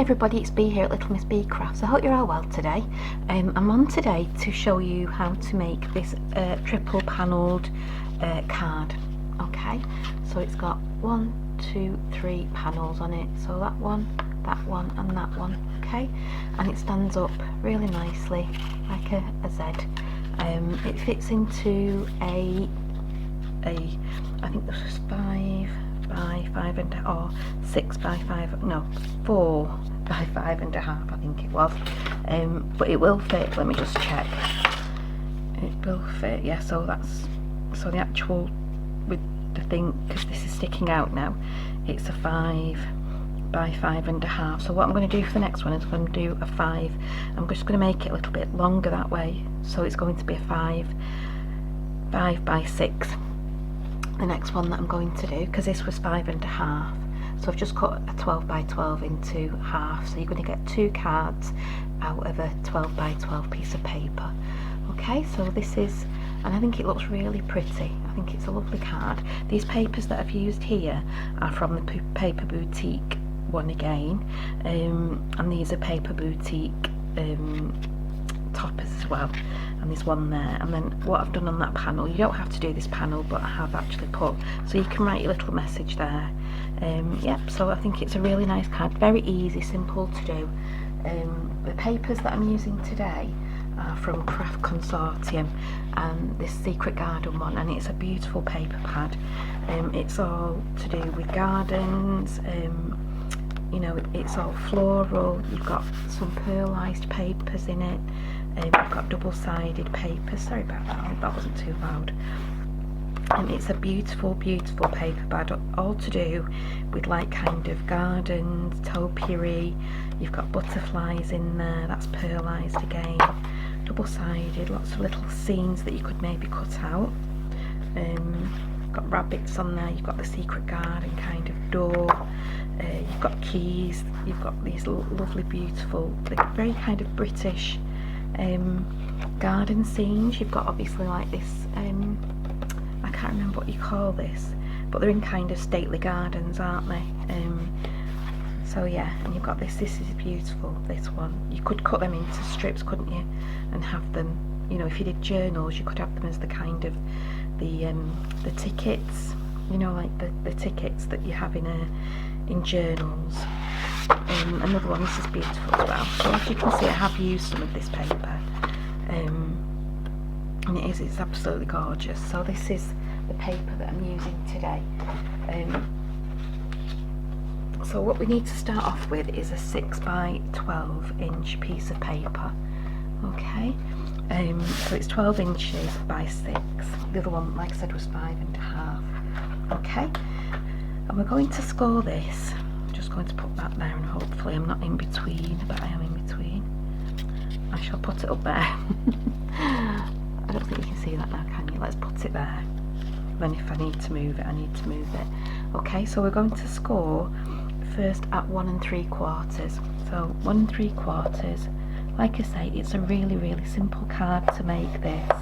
everybody, it's Bee here at Little Miss Bee Crafts. I hope you're all well today. I'm on today to show you how to make this triple panelled card. Okay, so it's got 1, 2, 3 panels on it. So that one, and that one. Okay, and it stands up really nicely like a Z. It fits into a I think this was 5 by 5 and or 6 by 5, no, 4 by 5.5 I think it was, but it will fit. Let me just check. It will fit, yeah. So that's, so the actual, with the thing, because this is sticking out now, it's a 5 by 5.5. So what I'm going to do for the next one is I'm going to do a 5. I'm just going to make it a little bit longer that way, so it's going to be a 5 by 6. The next one that I'm going to do, because this was 5.5, so I've just cut a 12 by 12 into half, so you're going to get 2 cards out of a 12 by 12 piece of paper. Okay, so this is, and I think it looks really pretty. I think it's a lovely card. These papers that I've used here are from the Paper Boutique one again, and these are Paper Boutique toppers as well, and there's one there. And then what I've done on that panel, you don't have to do this panel, but I have actually put, so you can write your little message there. Yep, so I think it's a really nice card, very easy, simple to do. The papers that I'm using today are from Craft Consortium and this Secret Garden one, and it's a beautiful paper pad. It's all to do with gardens, you know, it's all floral. You've got some pearlised papers in it, you've got double-sided papers. Sorry about that, I hope that wasn't too loud. It's a beautiful, beautiful paper pad, all to do with like kind of gardens, topiary. You've got butterflies in there, that's pearlised again, double-sided, lots of little scenes that you could maybe cut out. Got rabbits on there, you've got the secret garden kind of door, you've got keys, you've got these lovely, beautiful, very kind of British garden scenes. You've got obviously like this, I can't remember what you call this, but they're in kind of stately gardens, aren't they? So yeah, and you've got this is beautiful, this one. You could cut them into strips, couldn't you, and have them, you know, if you did journals, you could have them as the kind of the tickets, you know, like the tickets that you have in journals. Another one, this is beautiful as well. So as you can see, I have used some of this paper, and it's absolutely gorgeous. So this is the paper that I'm using today. So what we need to start off with is a 6 by 12 inch piece of paper. Okay, so it's 12 inches by 6. The other one, like I said, was 5.5. Okay, and we're going to score this. I'm just going to put that there, and hopefully I'm not in between, but I am in between. I shall put it up there. I don't think you can see that now, can you? Let's put it there. Then if I need to move it, I need to move it. Okay, so we're going to score first at 1 3/4. So 1 3/4. Like I say, it's a really, really simple card to make this,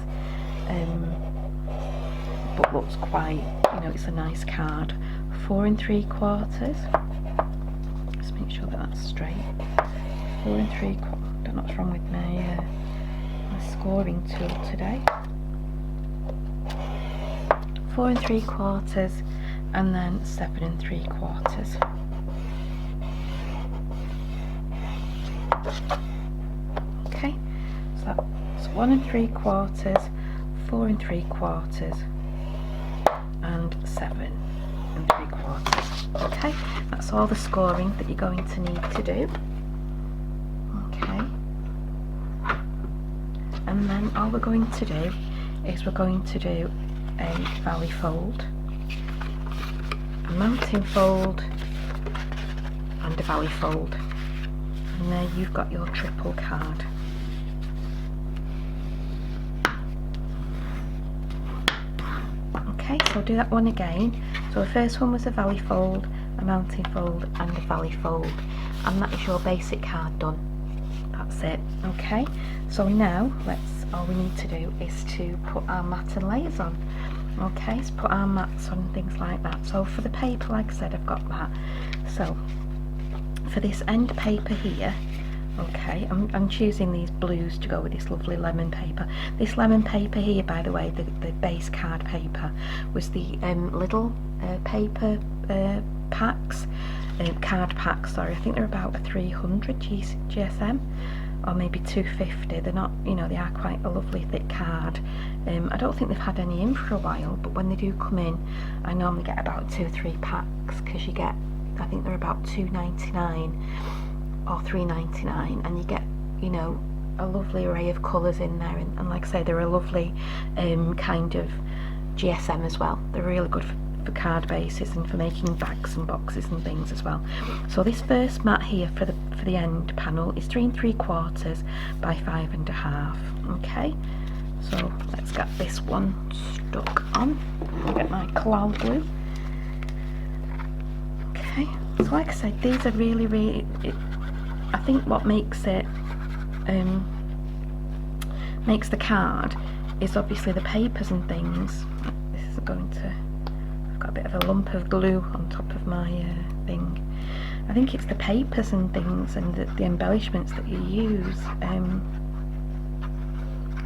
but looks quite, you know, it's a nice card. 4 3/4. Just make sure that that's straight. 4 3/4. Don't know what's wrong with my scoring tool today. 4 3/4, and then 7 3/4. Okay, so that's 1 3/4, 4 3/4, and 7 3/4. Okay, that's all the scoring that you're going to need to do. Okay, and then all we're going to do is we're going to do a valley fold, a mountain fold, and a valley fold, and there you've got your triple card. Okay, so I'll do that one again. So the first one was a valley fold, a mountain fold, and a valley fold, and that is your basic card done. That's it. Okay, so now all we need to do is to put our mat and layers on. Okay, so put our mats on, things like that. So for the paper, like I said, I've got that. So for this end paper here, okay, I'm choosing these blues to go with this lovely lemon paper. This lemon paper here, by the way, the base card paper, was the little paper packs, card packs, sorry. I think they're about a 300 GSM, or maybe 250. They're not, you know, they are quite a lovely thick card. I don't think they've had any in for a while, but when they do come in, I normally get about 2 or 3 packs, because you get, I think they're about £2.99 or £3.99, and you get, you know, a lovely array of colours in there, and like I say, they're a lovely kind of GSM as well. They're really good for card bases and for making bags and boxes and things as well. So this first mat here for the end panel is 3 3/4 by 5 1/2. Okay, so let's get this one stuck on. I'll get my cloud glue. Okay, so like I said, these are really I think what makes it makes the card is obviously the papers and things. This isn't going to, I've got a bit of a lump of glue on top of my thing. I think it's the papers and things and the embellishments that you use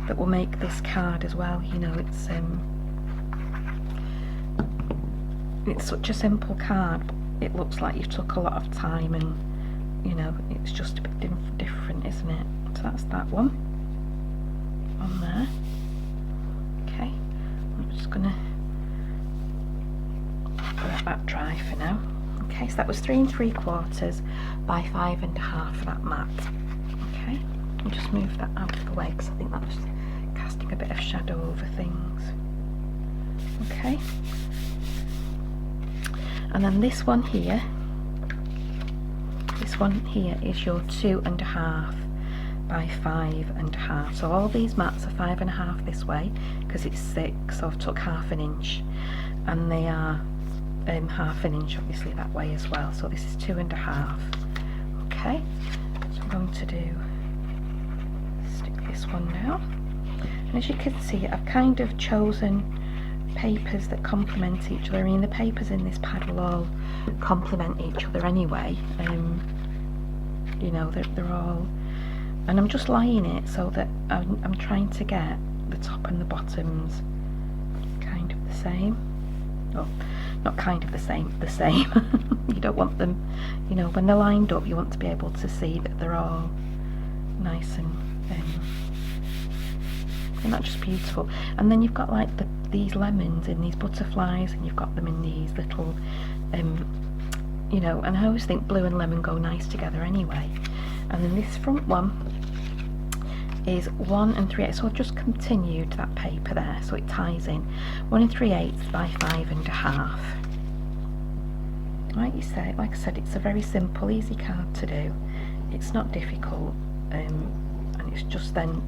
that will make this card as well. You know, it's such a simple card, but it looks like you took a lot of time, and you know, it's just a bit different, isn't it? So that's that one on there. Okay, I'm just gonna let that dry for now. Okay, so that was 3 3/4 by 5 1/2 for that mat. Okay, I'll just move that out of the way, because I think that was casting a bit of shadow over things. Okay, and then this one here is your 2 1/2 by 5 1/2. So all these mats are 5 1/2 this way, because it's 6, so I've took 1/2 inch, and they are 1/2 inch obviously that way as well. So this is 2 1/2. Okay, so I'm going to stick this one down, and as you can see, I've kind of chosen papers that complement each other. I mean, the papers in this pad will all complement each other anyway. You know, they're all, and I'm just lining it so that I'm trying to get the top and the bottoms kind of the same. Oh, not kind of the same, the same. You don't want them, you know, when they're lined up, you want to be able to see that they're all nice and not just beautiful. And then you've got like these lemons in these butterflies, and you've got them in these little you know, and I always think blue and lemon go nice together anyway. And then this front one is 1 3/8, so I've just continued that paper there, so it ties in 1 3/8 by 5 1/2. Like I said, it's a very simple, easy card to do. It's not difficult, and it's just then,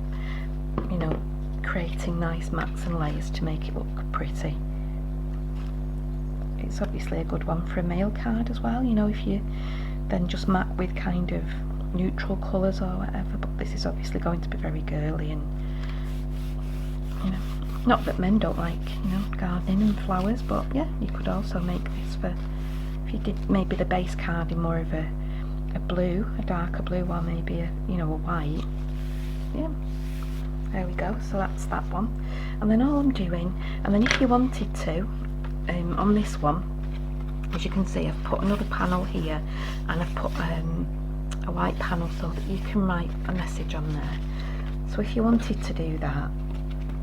you know, creating nice mats and layers to make it look pretty. It's obviously a good one for a mail card as well, you know, if you then just mat with kind of neutral colours or whatever, but this is obviously going to be very girly, and you know, not that men don't like, you know, gardening and flowers, but yeah, you could also make this for, if you did maybe the base card in more of a blue, a darker blue, or maybe a, you know, a white. Yeah, there we go, so that's that one. And then all I'm doing, and then if you wanted to, on this one, as you can see, I've put another panel here, and I've put a white panel so that you can write a message on there. So if you wanted to do that,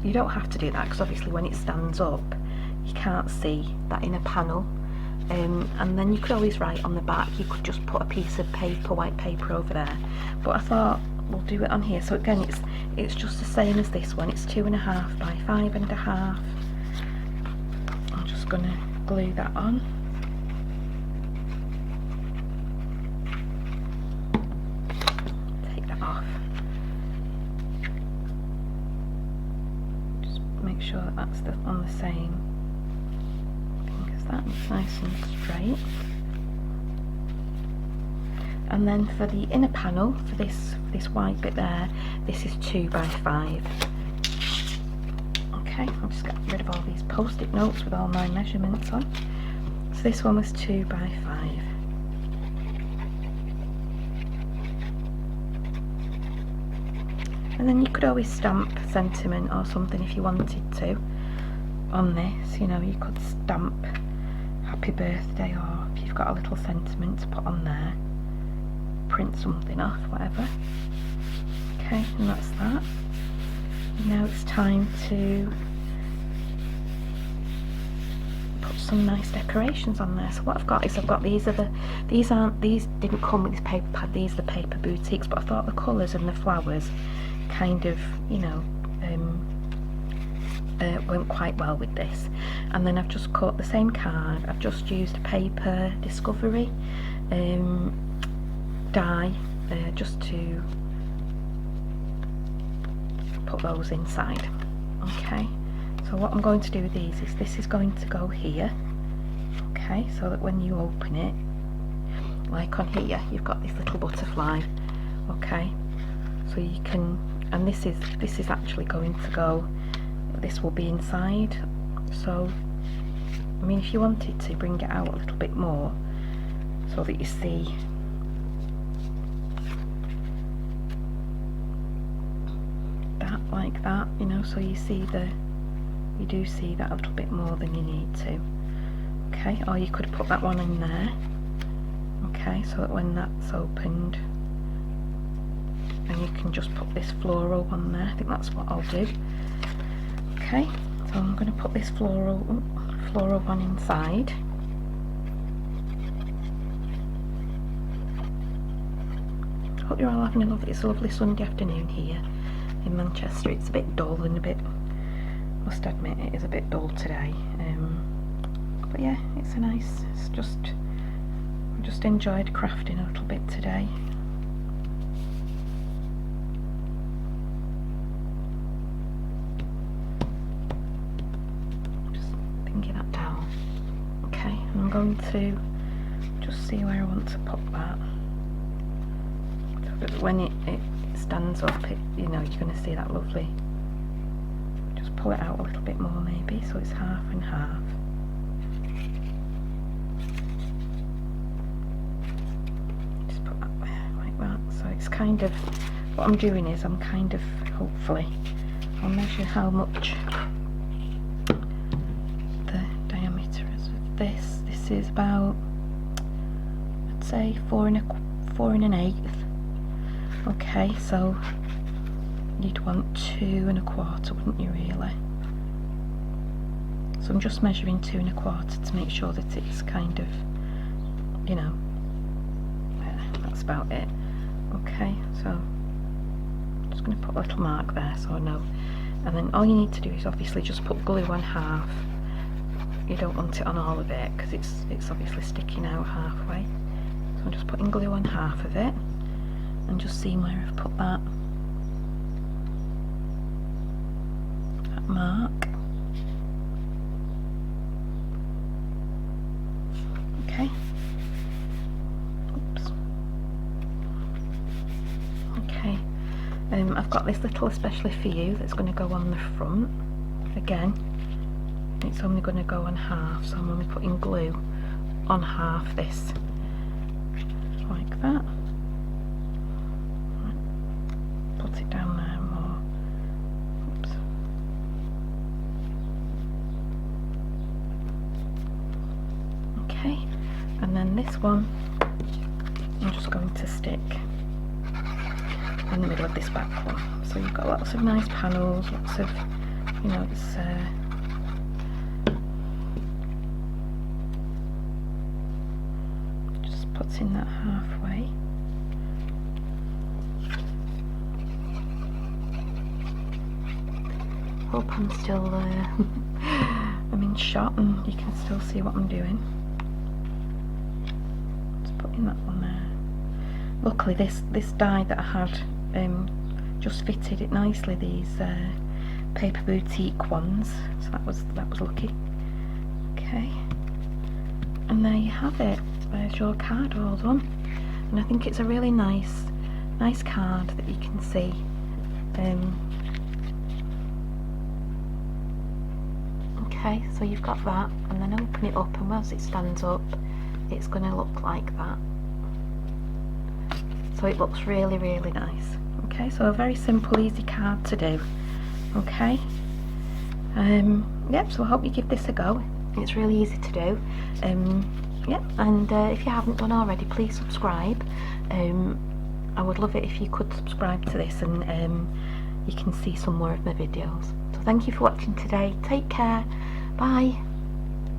you don't have to do that, because obviously when it stands up you can't see that in a panel, and then you could always write on the back. You could just put a piece of paper, white paper, over there, but I thought we'll do it on here. So again, it's just the same as this one. It's 2 1/2 by 5 1/2. I'm just going to glue that on. Take that off. Just make sure that that's on the same thing as that. It's nice and straight. And then for the inner panel, for this white bit there, this is 2 by 5. Okay, I'll just get rid of all these post-it notes with all my measurements on. So this one was 2 by 5. And then you could always stamp sentiment or something if you wanted to on this. You know, you could stamp happy birthday, or if you've got a little sentiment to put on there, print something off, whatever. Okay, and that's that. Now it's time to put some nice decorations on there. So what I've got is these didn't come with this paper pad, these are the paper boutiques, but I thought the colours and the flowers kind of, you know, went quite well with this. And then I've just cut the same card, I've just used a paper discovery die just to put those inside. Okay, so what I'm going to do with these is this is going to go here, okay, so that when you open it, like on here, you've got this little butterfly, okay, so you can, and this is actually going to go, this will be inside. So I mean, if you wanted to bring it out a little bit more so that you see that, like that, you know, so you do see that a little bit more than you need to. Okay, or you could put that one in there, okay, so that when that's opened, then you can just put this floral one there. I think that's what I'll do. Okay, so I'm going to put this floral one inside. Hope you're all having it's a lovely Sunday afternoon here in Manchester. It's a bit dull and must admit it is a bit dull today, but yeah, it's just enjoyed crafting a little bit today. Just thinking that down. Okay, and I'm going to just see where I want to put that, so that when it stands up, you know, you're going to see that lovely. Just pull it out a little bit more maybe, so it's half and half. Just put that there like that. So it's kind of, what I'm doing is I'm kind of, hopefully, I'll measure how much the diameter is of this. This is about, I'd say 4 1/8. Okay, so you'd want 2 1/4, wouldn't you really? So I'm just measuring 2 1/4 to make sure that it's kind of, you know, that's about it. Okay, so I'm just going to put a little mark there so I know. And then all you need to do is obviously just put glue on half. You don't want it on all of it because it's obviously sticking out halfway. So I'm just putting glue on half of it and just seeing where I've put that mark. Okay. Oops. Okay. I've got this little especially for you that's going to go on the front. Again, it's only going to go on half, so I'm only putting glue on half this, like that. Put it down there more. Oops. Okay, and then this one I'm just going to stick in the middle of this back one. So you've got lots of nice panels, lots of, you know, it's just putting that halfway. Hope I'm still I'm in shot and you can still see what I'm doing. Just putting that one there. Luckily this die that I had just fitted it nicely, these paper boutique ones, so that was lucky. Okay, and there you have it. There's your card all done, and I think it's a really nice card that you can see. Okay, so you've got that, and then open it up, and once it stands up, it's going to look like that. So it looks really, really nice. Okay, so a very simple, easy card to do. Okay. Yep, so I hope you give this a go. It's really easy to do. Yeah, and if you haven't done already, please subscribe. I would love it if you could subscribe to this, and you can see some more of my videos. So thank you for watching today. Take care. Bye.